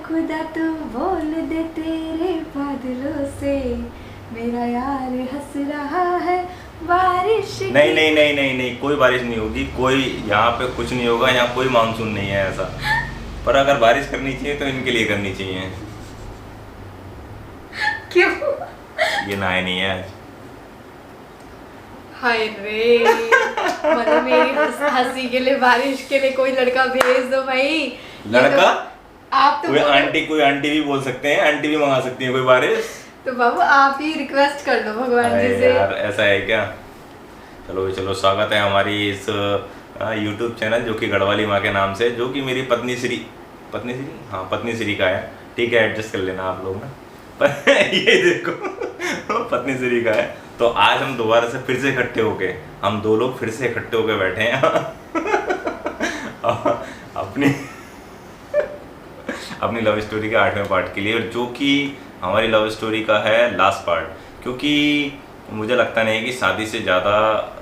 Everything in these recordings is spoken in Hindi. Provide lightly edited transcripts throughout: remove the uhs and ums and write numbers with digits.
खुदा तू बोल दे तेरे बादलों से, मेरा यार हंस रहा है बारिश की। नहीं नहीं नहीं नहीं नहीं, कोई बारिश नहीं होगी, कोई यहाँ पे कुछ नहीं होगा, यहाँ कोई मानसून नहीं है ऐसा। पर अगर बारिश करनी चाहिए तो इनके लिए करनी चाहिए। क्यों? ये नहाए नहीं है आज। हाय रे, मतलब मेरी हंसी के लिए बारिश के लिए कोई लड़का भेज दो भाई। ये लड़का? तो आप तो कोई आंटी भी बोल सकते हैं, आंटी भी मंगा सकती है कोई बारिश। तो बाबू आप ही रिक्वेस्ट कर दो भगवान जी अरे से। यार ऐसा है क्या? चलो चलो, स्वागत है हमारी इस यूट्यूब चैनल जो कि गढ़वाली माँ के नाम से, जो कि मेरी पत्नी श्री हाँ पत्नी श्री का है। ठीक है, एडजस्ट कर लेना आप लोग ना। पर ये देखो पत्नी श्री का है। तो आज हम दोबारा से फिर से इकट्ठे होके, हम दो लोग फिर से इकट्ठे होके बैठे हैं अपनी अपनी लव स्टोरी के 8वें पार्ट के लिए, और जो कि हमारी लव स्टोरी का है लास्ट पार्ट। क्योंकि मुझे लगता नहीं है कि शादी से ज़्यादा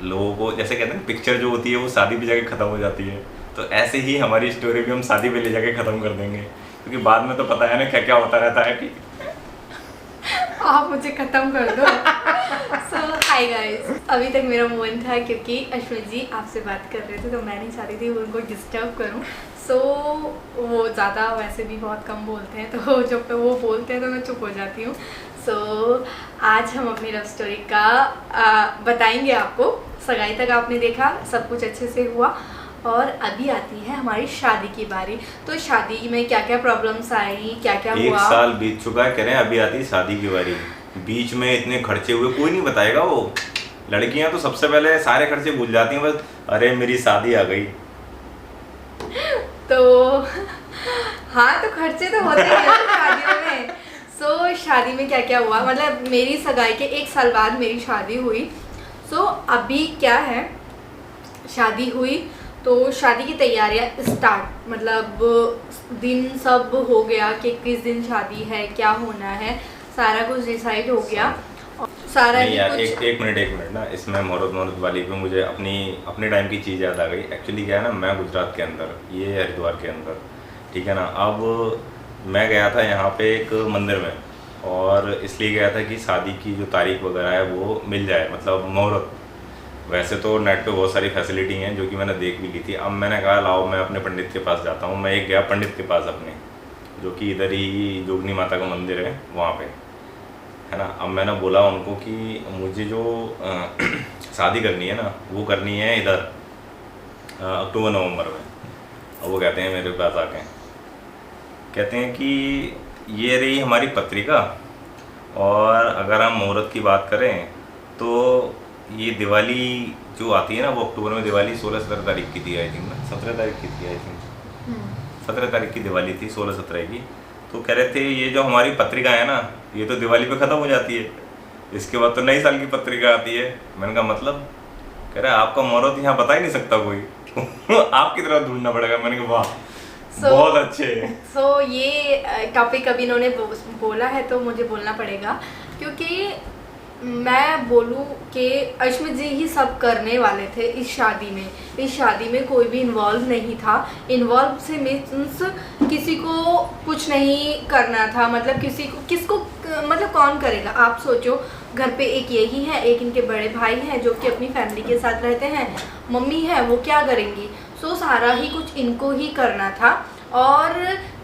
लोगों को, जैसे कहते हैं पिक्चर जो होती है वो शादी पे जाके ख़त्म हो जाती है, तो ऐसे ही हमारी स्टोरी भी हम शादी पे ले जाके ख़त्म कर देंगे। क्योंकि बाद में तो पता है ना क्या क्या होता रहता है कि आप मुझे खत्म कर दो। सो हाय गाइस, अभी तक मेरा मन था क्योंकि अश्विन जी आपसे बात कर रहे थे तो मैं नहीं चाहती थी उनको डिस्टर्ब करूं। सो वो ज़्यादा वैसे भी बहुत कम बोलते हैं, तो जब तक वो बोलते हैं तो मैं चुप हो जाती हूँ। सो आज हम अपनी लव स्टोरी का बताएंगे आपको। सगाई तक आपने देखा, सब कुछ अच्छे से हुआ, और अभी आती है हमारी शादी की बारी। तो शादी में क्या क्या प्रॉब्लम्स आई, क्या क्या हुआ। 1 साल बीत चुका है, कह रहे हैं अभी आती है शादी की बारी। बीच में इतने खर्चे हुए, कोई नहीं बताएगा। वो लड़कियां तो सबसे पहले सारे खर्चे भूल जाती हैं, बस अरे मेरी शादी आ गई। तो हाँ, तो खर्चे तो होते हैं शादियों में। सो शादी में क्या क्या हुआ, मतलब मेरी सगाई के 1 साल बाद मेरी शादी हुई। सो अभी क्या है, शादी हुई तो शादी की तैयारियां स्टार्ट, मतलब दिन सब हो गया कि किस दिन शादी है, क्या होना है, सारा कुछ डिसाइड हो गया। और सारा नहीं ही यार, कुछ एक मिनट ना, इसमें मुहूर्त वाली पे मुझे अपने टाइम की चीज़ याद आ गई। एक्चुअली क्या है ना, मैं गुजरात के अंदर, ये हरिद्वार के अंदर, ठीक है ना। अब मैं गया था यहाँ पे एक मंदिर में, और इसलिए गया था कि शादी की जो तारीख वगैरह है वो मिल जाए, मतलब मुहूर्त। वैसे तो नेट पे बहुत सारी फैसिलिटी हैं जो कि मैंने देख भी ली थी। अब मैंने कहा लाओ मैं अपने पंडित के पास जाता हूँ। मैं एक गया पंडित के पास अपने, जो कि इधर ही जोगनी माता का मंदिर है वहाँ पे, है ना। अब मैंने बोला उनको कि मुझे जो शादी करनी है ना, वो करनी है इधर अक्टूबर नवंबर में। और वो कहते हैं मेरे पास आके, कहते हैं कि ये रही हमारी पत्रिका, और अगर हम मुहूर्त की बात करें तो ये दिवाली जो आती है ना, वो अक्टूबर में दिवाली 16-17 तारीख की थी आई थिंक ना, 17 तारीख की थी आई थिंक, 17 तारीख की दिवाली थी, 16-17 की। तो कह रहे थे ये जो हमारी पत्रिका है ना, ये तो दिवाली पे ख़त्म हो जाती है, इसके बाद तो नई साल की पत्रिका आती है। मैंने कहा मतलब? कह रहे आपका मुहूर्त यहाँ बता ही नहीं सकता कोई आपकी तरफ ढूंढना पड़ेगा। मैंने कहा वाह, बहुत अच्छे। सो ये टॉपिक अभी इन्होंने बोला है तो मुझे बोलना पड़ेगा, क्योंकि मैं बोलूँ कि अश्मित जी ही सब करने वाले थे इस शादी में। इस शादी में कोई भी इन्वॉल्व नहीं था। इन्वॉल्व से मीन्स किसी को कुछ नहीं करना था, मतलब किसको मतलब कौन करेगा। आप सोचो, घर पे एक यही है, एक इनके बड़े भाई हैं जो कि अपनी फैमिली के साथ रहते हैं, मम्मी है वो क्या करेंगी। सो सारा ही कुछ इनको ही करना था। और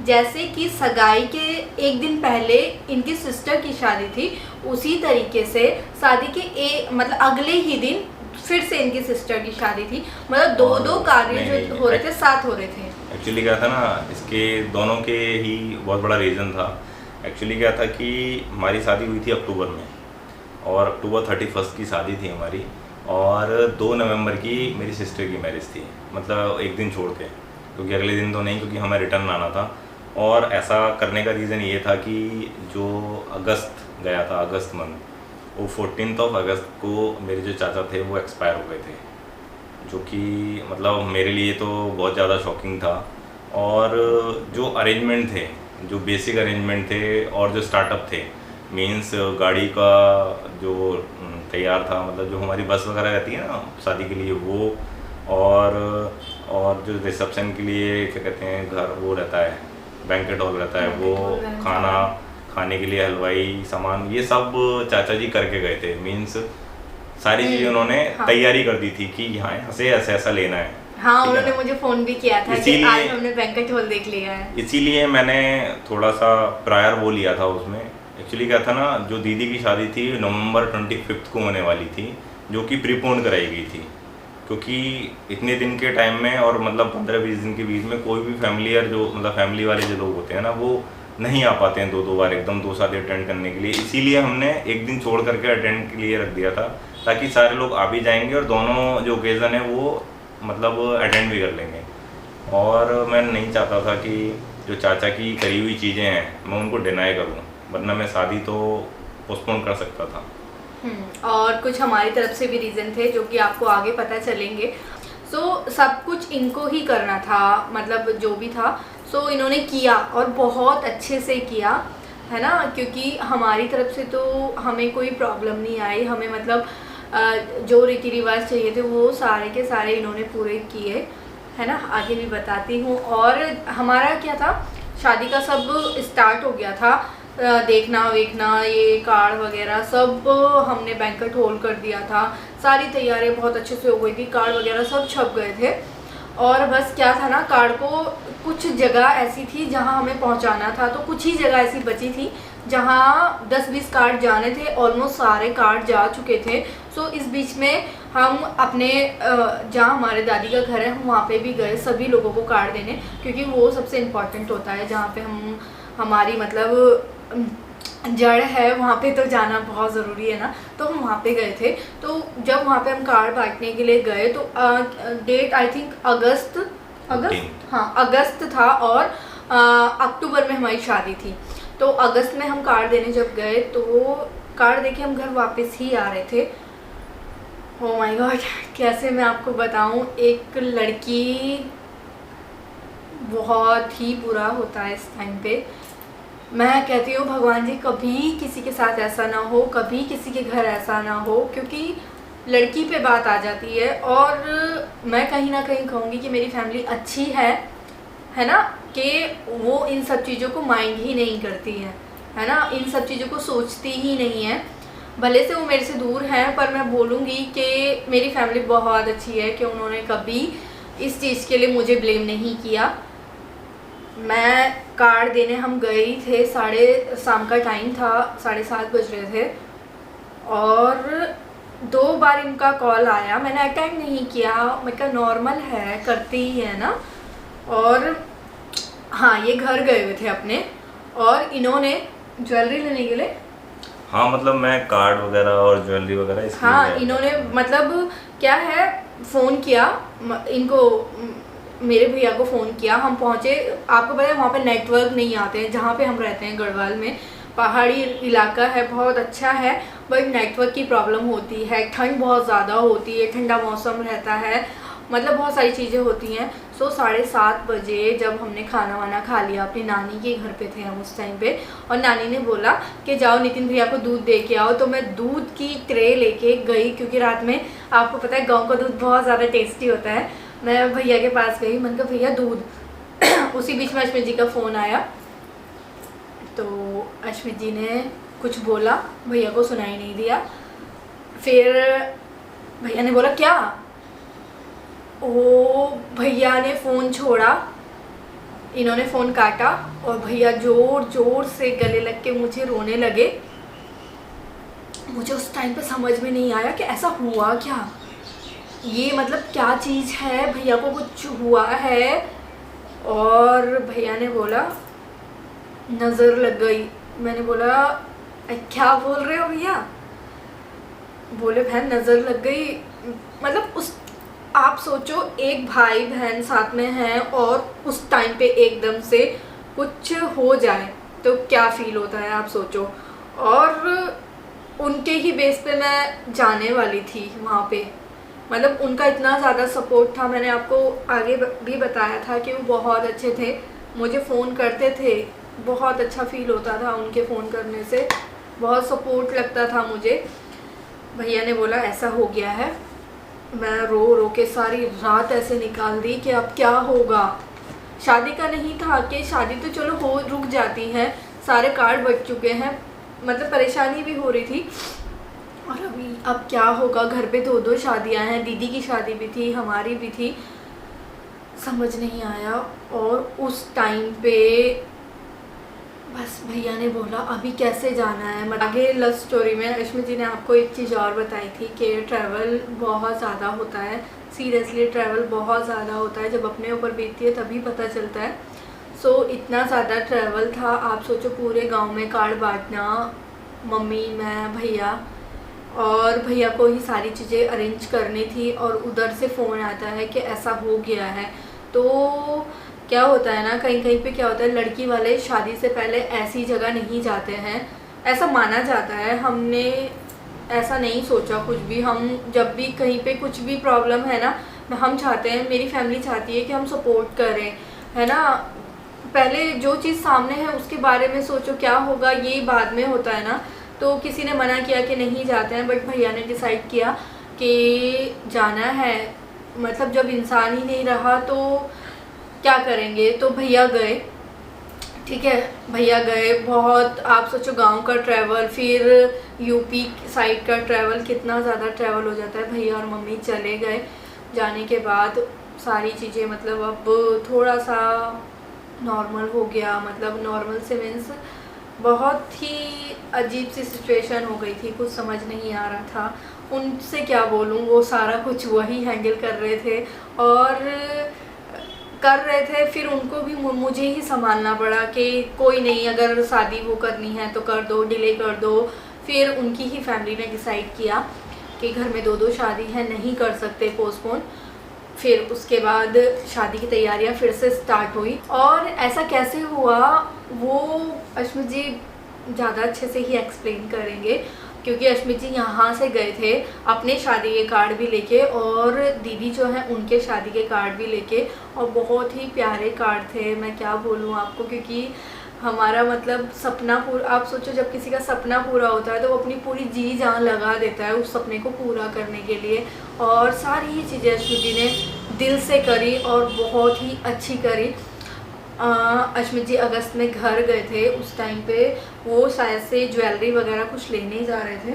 जैसे कि सगाई के एक दिन पहले इनकी सिस्टर की शादी थी, उसी तरीके से शादी के मतलब अगले ही दिन फिर से इनकी सिस्टर की शादी थी। मतलब दो कार्य जो हो रहे थे साथ हो रहे थे। एक्चुअली क्या था ना, इसके दोनों के ही बहुत बड़ा रीज़न था। एक्चुअली क्या था कि हमारी शादी हुई थी अक्टूबर में, और अक्टूबर 31 की शादी थी हमारी, और 2 नवंबर की मेरी सिस्टर की मैरिज थी, मतलब एक दिन छोड़ के, क्योंकि अगले दिन तो नहीं, क्योंकि हमें रिटर्न आना था। और ऐसा करने का रीज़न ये था कि जो अगस्त गया था, अगस्त मंथ, वो 14 अगस्त को मेरे जो चाचा थे वो एक्सपायर हो गए थे, जो कि मतलब मेरे लिए तो बहुत ज़्यादा शॉकिंग था। और जो अरेंजमेंट थे, जो बेसिक अरेंजमेंट थे और जो स्टार्टअप थे, मींस गाड़ी का जो तैयार था, मतलब जो हमारी बस वगैरह रहती है ना शादी के लिए वो, और जो रिसेप्शन के लिए क्या कहते हैं घर वो रहता है, बैंकेट हॉल रहता है, बैंकेट वो हॉल रहता खाना है। खाने के लिए हलवाई सामान ये सब चाचा जी करके गए थे। मीन्स सारी चीज़ें उन्होंने हाँ। तैयारी कर दी थी कि यहाँ से ऐसा ऐसा लेना है। हाँ, ठीक है उन्होंने ना? मुझे फ़ोन भी किया था कि इसीलिए आज हमने बैंकेट हॉल देख लिया है। इसीलिए मैंने थोड़ा सा प्रायर वो लिया था उसमें। एक्चुअली क्या था ना, जो दीदी की शादी थी नवंबर 25 को होने वाली थी, जो कि प्रीपोन कराई गई थी, क्योंकि इतने दिन के टाइम में और मतलब 15-20 दिन के बीच में कोई भी फैमिली या जो मतलब फैमिली वाले जो लोग होते हैं ना, वो नहीं आ पाते हैं 2-2 बार एकदम 2 शादी अटेंड करने के लिए। इसीलिए हमने एक दिन छोड़ करके अटेंड के लिए रख दिया था, ताकि सारे लोग आ भी जाएंगे और दोनों जो ओकेज़न है वो मतलब अटेंड भी कर लेंगे। और मैं नहीं चाहता था कि जो चाचा की करी हुई चीज़ें हैं मैं उनको डिनाई करूं, वरना मैं शादी तो पोस्टपोन कर सकता था। और कुछ हमारी तरफ से भी रीज़न थे जो कि आपको आगे पता चलेंगे। सब कुछ इनको ही करना था, मतलब जो भी था इन्होंने किया और बहुत अच्छे से किया, है ना। क्योंकि हमारी तरफ से तो हमें कोई प्रॉब्लम नहीं आई, हमें मतलब जो रीति रिवाज चाहिए थे वो सारे के सारे इन्होंने पूरे किए, है ना। आगे भी बताती हूँ। और हमारा क्या था, शादी का सब स्टार्ट हो गया था, देखना वेखना, ये कार्ड वगैरह सब हमने बैंकेट हॉल कर दिया था, सारी तैयारियां बहुत अच्छे से हो गई थी, कार्ड वगैरह सब छप गए थे। और बस क्या था ना, कार्ड को कुछ जगह ऐसी थी जहां हमें पहुंचाना था, तो कुछ ही जगह ऐसी बची थी जहां 10-20 कार्ड जाने थे, ऑलमोस्ट सारे कार्ड जा चुके थे। इस बीच में हम अपने जहाँ हमारे दादी का घर है हम वहाँ पे भी गए सभी लोगों को कार्ड देने, क्योंकि वो सबसे इम्पॉर्टेंट होता है, जहाँ पे हमारी मतलब जड़ है वहाँ पे तो जाना बहुत ज़रूरी है ना। तो हम वहाँ पे गए थे, तो जब वहाँ पे हम कार्ड बांटने के लिए गए तो डेट आई थिंक अगस्त हाँ अगस्त था, और अक्टूबर में हमारी शादी थी। तो अगस्त में हम कार्ड देने जब गए तो कार्ड देके हम घर वापस ही आ रहे थे। ओह माय गॉड, कैसे मैं आपको बताऊं, एक लड़की बहुत ही बुरा होता है इस टाइम पे। मैं कहती हूँ भगवान जी कभी किसी के साथ ऐसा ना हो, कभी किसी के घर ऐसा ना हो, क्योंकि लड़की पे बात आ जाती है। और मैं कहीं ना कहीं कहूँगी कि मेरी फैमिली अच्छी है ना, कि वो इन सब चीज़ों को माइंड ही नहीं करती है ना, इन सब चीज़ों को सोचती ही नहीं है। भले से वो मेरे से दूर हैं, पर मैं बोलूँगी कि मेरी फैमिली बहुत अच्छी है कि उन्होंने कभी इस चीज़ के लिए मुझे ब्लेम नहीं किया। मैं कार्ड देने हम गए ही थे, शाम का टाइम था, 7:30 बज रहे थे, और 2 बार इनका कॉल आया, मैंने अटेंड नहीं किया, मैं कहा नॉर्मल है, करते ही है ना। और हाँ, ये घर गए हुए थे अपने, और इन्होंने ज्वेलरी लेने के लिए, हाँ मतलब मैं कार्ड वगैरह और ज्वेलरी वगैरह इसलिए हाँ इन्होंने मतलब क्या है फ़ोन किया इनको, मेरे भैया को फ़ोन किया, हम पहुँचे। आपको पता है वहाँ पे नेटवर्क नहीं आते हैं जहाँ पे हम रहते हैं, गढ़वाल में पहाड़ी इलाका है, बहुत अच्छा है, बट नेटवर्क की प्रॉब्लम होती है, ठंड बहुत ज़्यादा होती है, ठंडा मौसम रहता है, मतलब बहुत सारी चीज़ें होती हैं। 7:30 बजे जब हमने खाना वाना खा लिया, अपनी नानी के घर पे थे हम उस टाइम पे, और नानी ने बोला कि जाओ नितिन भैया को दूध दे के आओ। तो मैं दूध की ट्रे लेके गई, क्योंकि रात में आपको पता है गांव का दूध बहुत ज़्यादा टेस्टी होता है। मैं भैया के पास गई, मैंने कहा भैया दूध उसी बीच में अश्मित जी का फ़ोन आया, तो अश्मित जी ने कुछ बोला, भैया को सुनाई नहीं दिया। फिर भैया ने बोला क्या, ओ भैया ने फ़ोन छोड़ा, इन्होंने फ़ोन काटा, और भैया ज़ोर ज़ोर से गले लग के मुझे रोने लगे। मुझे उस टाइम पे समझ में नहीं आया कि ऐसा हुआ क्या, ये मतलब क्या चीज़ है, भैया को कुछ हुआ है। और भैया ने बोला नज़र लग गई। मैंने बोला क्या बोल रहे हो भैया, बोले बहन नज़र लग गई। मतलब उस आप सोचो, एक भाई बहन साथ में हैं और उस टाइम पे एकदम से कुछ हो जाए तो क्या फ़ील होता है आप सोचो। और उनके ही बेस पे मैं जाने वाली थी वहाँ पे, मतलब उनका इतना ज़्यादा सपोर्ट था। मैंने आपको आगे भी बताया था कि वो बहुत अच्छे थे, मुझे फ़ोन करते थे, बहुत अच्छा फ़ील होता था उनके फ़ोन करने से, बहुत सपोर्ट लगता था मुझे। भैया ने बोला ऐसा हो गया है, मैं रो रो के सारी रात ऐसे निकाल दी कि अब क्या होगा। शादी का नहीं था कि शादी तो चलो हो रुक जाती है, सारे कार्ड बच चुके हैं, मतलब परेशानी भी हो रही थी। और अभी अब क्या होगा, घर पे 2 शादियां हैं, दीदी की शादी भी थी, हमारी भी थी, समझ नहीं आया। और उस टाइम पे बस भैया ने बोला अभी कैसे जाना है। मतलब आगे लव स्टोरी में अश्मित जी ने आपको एक चीज़ और बताई थी कि ट्रैवल बहुत ज़्यादा होता है, सीरियसली ट्रैवल बहुत ज़्यादा होता है, जब अपने ऊपर बीतती है तभी पता चलता है। सो इतना ज़्यादा ट्रैवल था, आप सोचो पूरे गांव में कार्ड बांटना, मम्मी मैं भैया, और भैया को ही सारी चीज़ें अरेंज करनी थी, और उधर से फ़ोन आता है कि ऐसा हो गया है। तो क्या होता है ना, कहीं कहीं पे क्या होता है, लड़की वाले शादी से पहले ऐसी जगह नहीं जाते हैं, ऐसा माना जाता है। हमने ऐसा नहीं सोचा कुछ भी, हम जब भी कहीं पे कुछ भी प्रॉब्लम है ना, हम चाहते हैं, मेरी फैमिली चाहती है कि हम सपोर्ट करें, है ना। पहले जो चीज़ सामने है उसके बारे में सोचो, क्या होगा ये बाद में होता है ना। तो किसी ने मना किया कि नहीं जाते हैं, बट भैया ने डिसाइड किया कि जाना है। मतलब जब इंसान ही नहीं रहा तो क्या करेंगे, तो भैया गए, ठीक है, भैया गए। बहुत, आप सोचो गांव का ट्रैवल, फिर यूपी साइड का ट्रैवल, कितना ज़्यादा ट्रैवल हो जाता है। भैया और मम्मी चले गए, जाने के बाद सारी चीज़ें मतलब अब थोड़ा सा नॉर्मल हो गया, मतलब नॉर्मल से मीन्स बहुत ही अजीब सी सिचुएशन हो गई थी, कुछ समझ नहीं आ रहा था। उनसे क्या बोलूँ, वो सारा कुछ वही हैंडल कर रहे थे और कर रहे थे, फिर उनको भी मुझे ही संभालना पड़ा कि कोई नहीं, अगर शादी वो करनी है तो कर दो, डिले कर दो। फिर उनकी ही फैमिली ने डिसाइड किया कि घर में 2 शादी है, नहीं कर सकते पोस्टपोन। फिर उसके बाद शादी की तैयारियां फिर से स्टार्ट हुई। और ऐसा कैसे हुआ वो अश्मित जी ज़्यादा अच्छे से ही एक्सप्लेन करेंगे, क्योंकि अश्मित जी यहाँ से गए थे अपने शादी के कार्ड भी लेके, और दीदी जो है उनके शादी के कार्ड भी लेके, और बहुत ही प्यारे कार्ड थे, मैं क्या बोलूँ आपको। क्योंकि हमारा मतलब सपना पूरा, आप सोचो जब किसी का सपना पूरा होता है तो वो अपनी पूरी जी जान लगा देता है उस सपने को पूरा करने के लिए, और सारी ही चीज़ें अश्मित जी ने दिल से करी और बहुत ही अच्छी करी। अश्मित जी अगस्त में घर गए थे, उस टाइम पे वो शायद से ज्वेलरी वगैरह कुछ लेने ही जा रहे थे।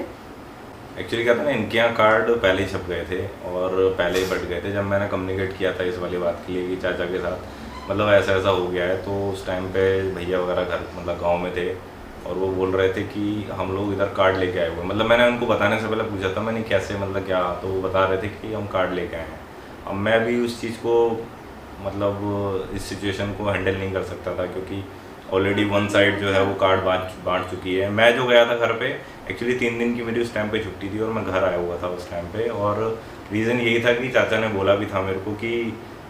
एक्चुअली क्या था ना, इनके यहाँ कार्ड पहले ही छप गए थे और पहले ही बट गए थे। जब मैंने कम्युनिकेट किया था इस वाली बात के लिए कि चाचा के साथ मतलब ऐसा ऐसा हो गया है, तो उस टाइम पे भैया वगैरह घर मतलब गांव में थे और वो बोल रहे थे कि हम लोग इधर कार्ड लेके आए हुए। मतलब मैंने उनको बताने से पहले पूछा था मैंने कैसे, मतलब क्या, तो वो बता रहे थे कि हम कार्ड लेके आए हैं। अब मैं भी उस चीज़ को मतलब इस सिचुएशन को हैंडल नहीं कर सकता था, क्योंकि ऑलरेडी वन साइड जो है वो कार्ड बांट चुकी है। मैं जो गया था घर पे, एक्चुअली 3 दिन की मेरी उस टाइम पे छुट्टी थी और मैं घर आया हुआ था उस टाइम पे, और रीज़न यही था कि चाचा ने बोला भी था मेरे को कि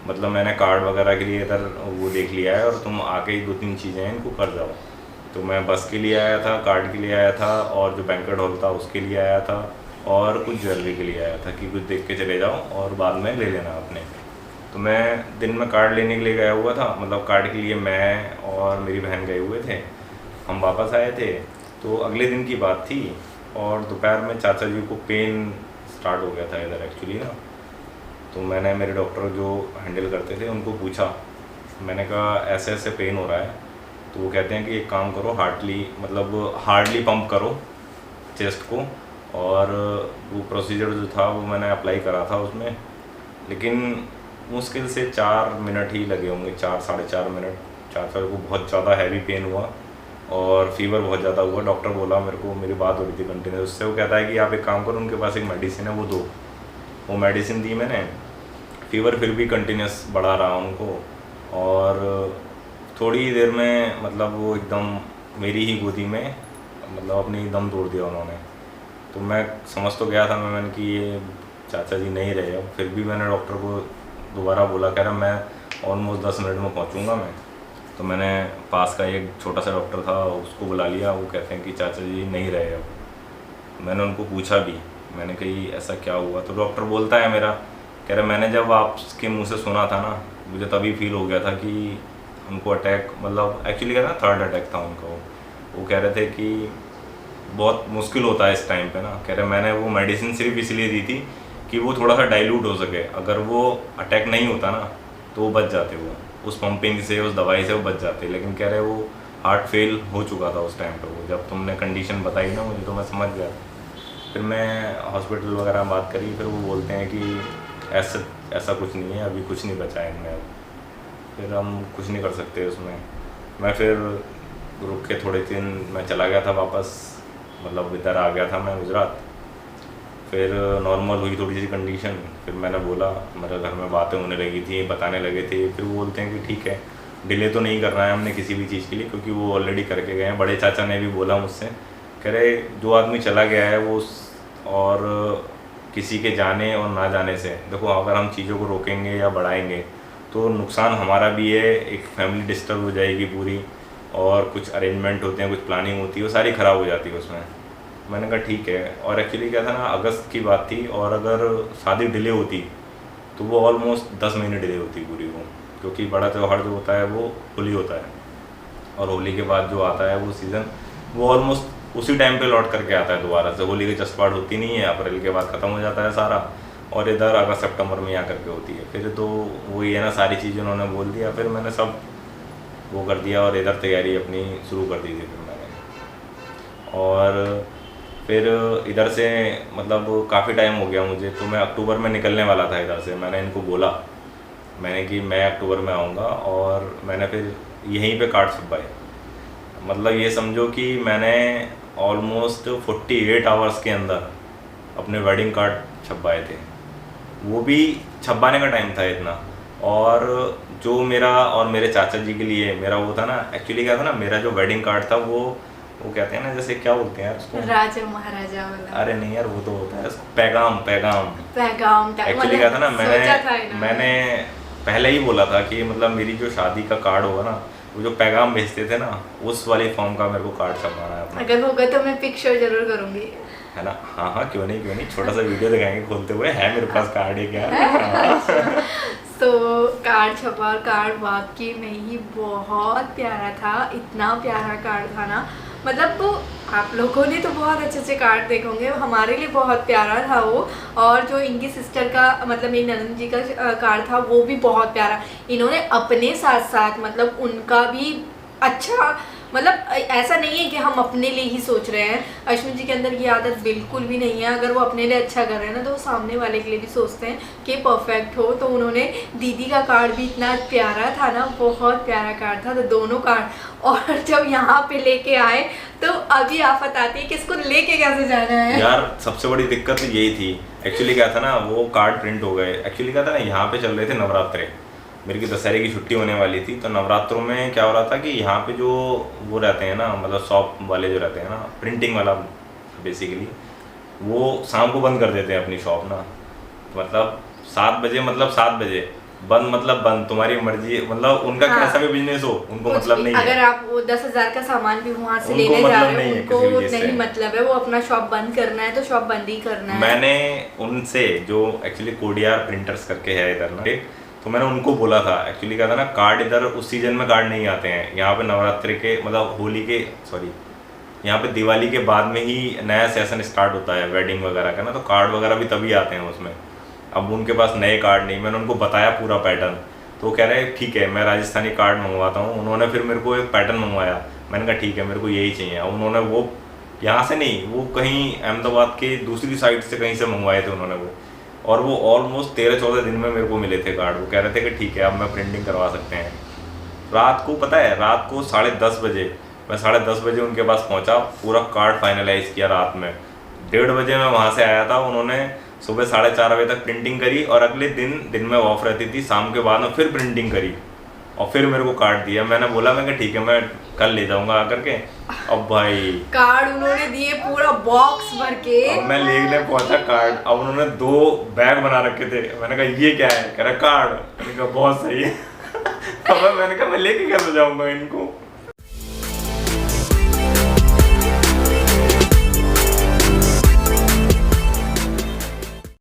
मतलब मैंने कार्ड वगैरह के लिए इधर वो देख लिया है और तुम आके ही 2-3 चीज़ें हैं इनको कर जाओ। तो मैं बस के लिए आया था, कार्ड के लिए आया था, और जो बैंक्वेट हॉल था उसके लिए आया था, और कुछ ज्वेलरी के लिए आया था कि कुछ देख के चले जाओ और बाद में ले लेना अपने। तो मैं दिन में कार्ड लेने के लिए गया हुआ था, मतलब कार्ड के लिए मैं और मेरी बहन गए हुए थे। हम वापस आए थे तो अगले दिन की बात थी, और दोपहर में चाचा जी को पेन स्टार्ट हो गया था इधर एक्चुअली ना। तो मैंने मेरे डॉक्टर जो हैंडल करते थे उनको पूछा, मैंने कहा ऐसे ऐसे पेन हो रहा है। तो वो कहते हैं कि एक काम करो, हार्डली पंप करो चेस्ट को, और वो प्रोसीजर जो था वो मैंने अप्लाई करा था उसमें, लेकिन मुश्किल से 4 मिनट ही लगे होंगे, 4-4.5 मिनट। चाचा को बहुत ज़्यादा हैवी पेन हुआ और फीवर बहुत ज़्यादा हुआ। डॉक्टर बोला मेरे को, मेरी बात हो रही थी कंटिन्यूस उससे, वो कहता है कि आप एक काम करो, उनके पास एक मेडिसिन है वो दो। वो मेडिसिन दी मैंने, फीवर फिर भी कंटिन्यूस बढ़ा रहा उनको, और थोड़ी देर में मतलब वो एकदम मेरी ही गोदी में मतलब अपनी दम तोड़ दिया उन्होंने। तो मैं समझ तो गया था मैंने कि ये चाचा जी नहीं रहे। अब फिर भी मैंने डॉक्टर को दोबारा बोला, कह रहा मैं ऑलमोस्ट 10 मिनट में पहुंचूंगा मैं। तो मैंने पास का एक छोटा सा डॉक्टर था उसको बुला लिया, वो कहते हैं कि चाचा जी नहीं रहे अब। मैंने उनको पूछा भी, मैंने कही ऐसा क्या हुआ, तो डॉक्टर बोलता है मेरा, कह रहा मैंने जब आपके मुंह से सुना था ना, मुझे तभी फील हो गया था कि उनको अटैक, मतलब एक्चुअली क्या था, 3rd अटैक था उनका। वो कह रहे थे कि बहुत मुश्किल होता है इस टाइम पे ना। कह रहे मैंने वो मेडिसिन सिर्फ इसलिए दी थी कि वो थोड़ा सा डाइल्यूट हो सके, अगर वो अटैक नहीं होता ना तो वो बच जाते। उस पंपिंग से, उस दवाई से वो बच जाते। लेकिन कह रहे वो हार्ट फेल हो चुका था उस टाइम पे। वो जब तुमने कंडीशन बताई ना मुझे, तो मैं समझ गया। फिर मैं हॉस्पिटल वगैरह में बात करी, फिर वो बोलते हैं कि ऐसा कुछ नहीं है, अभी कुछ नहीं बचा है इनमें, अब फिर हम कुछ नहीं कर सकते उसमें। मैं फिर रुक के थोड़े दिन मैं चला गया था वापस, मतलब इधर आ गया था मैं गुजरात। फिर नॉर्मल हुई थोड़ी सी कंडीशन, फिर मैंने बोला, मेरे घर में बातें होने लगी थी, बताने लगे थे। फिर वो बोलते हैं कि ठीक है, डिले तो नहीं करना है हमने किसी भी चीज़ के लिए, क्योंकि वो ऑलरेडी करके गए हैं। बड़े चाचा ने भी बोला मुझसे, कह रहे जो आदमी चला गया है वो, और किसी के जाने और ना जाने से, देखो अगर हम चीज़ों को रोकेंगे या बढ़ाएंगे तो नुकसान हमारा भी है, एक फैमिली डिस्टर्ब हो जाएगी पूरी, और कुछ अरेंजमेंट होते हैं, कुछ प्लानिंग होती है, वो सारी ख़राब हो जाती है उसमें। मैंने कहा ठीक है। और एक्चुअली क्या था ना, अगस्त की बात थी, और अगर शादी डिले होती तो वो ऑलमोस्ट 10 महीने डिले होती पूरी वो, क्योंकि बड़ा त्यौहार जो होता है वो होली होता है, और होली के बाद जो आता है वो सीज़न, वो ऑलमोस्ट उसी टाइम पे लौट करके आता है दोबारा से। होली की जसपाट होती नहीं है, अप्रैल के बाद ख़त्म हो जाता है सारा, और इधर अगस्त सितंबर में यहाँ करके होती है। फिर तो वही है ना, सारी चीज़ें उन्होंने बोल दिया, फिर मैंने सब वो कर दिया, और इधर तैयारी अपनी शुरू कर दी थी फिर मैंने। और फिर इधर से मतलब काफ़ी टाइम हो गया मुझे, तो मैं अक्टूबर में निकलने वाला था इधर से। मैंने इनको बोला, मैंने कि मैं अक्टूबर में आऊँगा, और मैंने फिर यहीं पे कार्ड छपवाए। मतलब ये समझो कि मैंने ऑलमोस्ट 48 आवर्स के अंदर अपने वेडिंग कार्ड छपवाए थे। वो भी छपवाने का टाइम था इतना। और जो मेरा और मेरे चाचा जी के लिए मेरा वो था ना, एक्चुअली क्या था ना, मेरा जो वेडिंग कार्ड था वो कहते हैं ना, जैसे क्या बोलते हैं यार उसको, राजा महाराजा वाला। अरे नहीं यार, वो तो होता है उसको पैगाम। एक्चुअली क्या था ना, मैंने पहले ही बोला था कि मतलब मेरी जो शादी का कार्ड होगा ना, वो जो पैगाम भेजते थे ना, उस वाली फॉर्म का मेरे को कार्ड छपवाना है अपना। अगर होगा तो मैं पिक शेयर जरूर करूंगी, है ना। हाँ, क्यों नहीं, छोटा सा वीडियो दिखाएंगे खोलते हुए, है मेरे पास कार्ड है क्या। तो कार्ड छपा, और कार्ड वाकई में ही बहुत प्यारा था, इतना प्यारा कार्ड था ना, मतलब तो आप लोगों ने तो बहुत अच्छे अच्छे कार्ड देखे होंगे, हमारे लिए बहुत प्यारा था वो। और जो इनकी सिस्टर का, मतलब मेरी नंदन जी का कार्ड था, वो भी बहुत प्यारा। इन्होंने अपने साथ साथ मतलब उनका भी अच्छा, मतलब ऐसा नहीं है कि हम अपने लिए ही सोच रहे हैं। अश्विन जी के अंदर ये आदत बिल्कुल भी नहीं है। अगर वो अपने लिए अच्छा कर रहे हैं ना, तो वो सामने वाले के लिए भी सोचते हैं कि परफेक्ट हो। तो उन्होंने दीदी का कार्ड भी इतना प्यारा था ना, बहुत प्यारा कार्ड था। तो दोनों कार्ड, और जब यहाँ पे लेके आए तो अभी आफत आती है कि इसको लेके कैसे जाना है। यार सबसे बड़ी दिक्कत यही थी। एक्चुअली क्या था ना, वो कार्ड प्रिंट हो गए। एक्चुअली क्या था ना, यहाँ पे चल रहे थे नवरात्रे, मेरी की दशहरे की छुट्टी होने वाली थी। तो नवरात्रों में क्या हो रहा था कि यहाँ पे जो वो रहते हैं ना, मतलब शॉप वाले जो रहते हैं ना, प्रिंटिंग वाला बेसिकली, वो शाम को बंद कर देते हैं अपनी शॉप ना। मतलब 7 बजे, मतलब 7 बजे बंद, मतलब बंद, तुम्हारी मर्जी, मतलब उनका हाँ, कैसा भी बिजनेस हो, उनको मतलब नहीं है। अगर आप वो 10,000 का सामान भी वहाँ से लेने जा रहे हो, उनको नहीं मतलब है, वो अपना शॉप बंद करना है तो शॉप बंद ही करना है। मैंने उनसे, जो एक्चुअली कोडियार प्रिंटर्स करके है इधर ना, तो मैंने उनको बोला था। एक्चुअली क्या था ना, कार्ड इधर उस सीजन में कार्ड नहीं आते हैं यहाँ पे, नवरात्रि के, मतलब होली के, सॉरी यहाँ पे दिवाली के बाद में ही नया सेशन स्टार्ट होता है वेडिंग वगैरह का ना, तो कार्ड वगैरह भी तभी आते हैं उसमें। अब उनके पास नए कार्ड नहीं, मैंने उनको बताया पूरा पैटर्न, तो कह रहे ठीक है मैं राजस्थानी कार्ड मंगवाता हूँ। उन्होंने फिर मेरे को एक पैटर्न मंगवाया, मैंने कहा ठीक है मेरे को यही चाहिए। उन्होंने वो यहाँ से नहीं, वो कहीं अहमदाबाद के दूसरी साइड से कहीं से मंगवाए थे उन्होंने वो, और वो ऑलमोस्ट 13-14 दिन में मेरे को मिले थे कार्ड। वो कह रहे थे कि ठीक है अब मैं प्रिंटिंग करवा सकते हैं। रात को पता है, रात को 10:30 बजे, मैं 10:30 बजे उनके पास पहुंचा, पूरा कार्ड फाइनलाइज किया रात में। 1:30 बजे मैं वहाँ से आया था, उन्होंने सुबह 4:30 बजे तक प्रिंटिंग करी, और अगले दिन में ऑफ रहती थी, शाम के बाद में फिर प्रिंटिंग करी, और फिर मेरे को कार्ड दिया। मैंने बोला, मैं ठीक है मैं कल ले जाऊंगा आकर के। अब भाई कार्ड उन्होंने दिए पूरा बॉक्स भर के। अब मैं लेने पहुंचा कार्ड, अब उन्होंने 2 बैग बना रखे थे। मैंने कहा ये क्या है, कह रहा कार्ड। मैंने कहा बहुत सही है। अब मैंने कहा मैं लेके कैसे जाऊंगा इनको।